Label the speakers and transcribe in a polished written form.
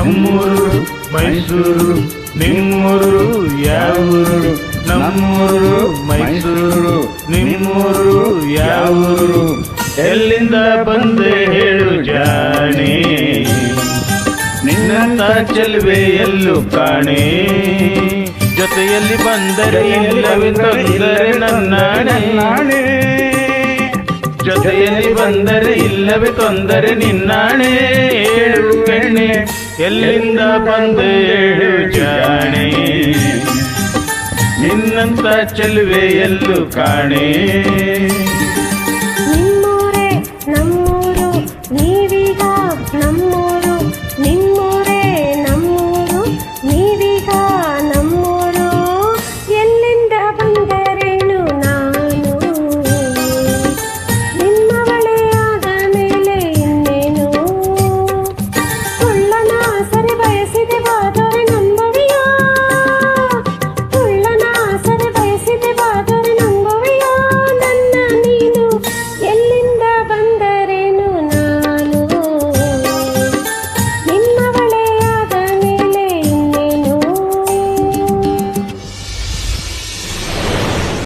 Speaker 1: ನಮ್ಮೂರು ಮೈಸೂರು ನಿಮ್ಮೂರು ಯಾವೂರು ನಮ್ಮೂರು ಮೈಸೂರು ನಿಮ್ಮೂರು ಯಾವೂರು ಎಲ್ಲಿಂದ ಬಂದೆ ಹೇಳು ಜಾಣೆ ನಿನ್ನಂತ ಚೆಲುವೆ ಎಲ್ಲೂ ಕಾಣೆ ಜೊತೆಯಲ್ಲಿ ಬಂದರೆ ಇಲ್ಲವೇ ತೊಂದರೆ ನನ್ನಾಣೆ ಜೊತೆಯಲ್ಲಿ ಬಂದರೆ ಇಲ್ಲವೇ ತೊಂದರೆ ನಿನ್ನಾಣೆ ಹೇಳು ಹೆಣ್ಣೆ ಎಲ್ಲಿಂದ ಬಂದೆ ಹೇಳು ಜಾಣೆ ನಿನ್ನಂತ ಚೆಲುವೆ ಎಲ್ಲೂ ಕಾಣೆ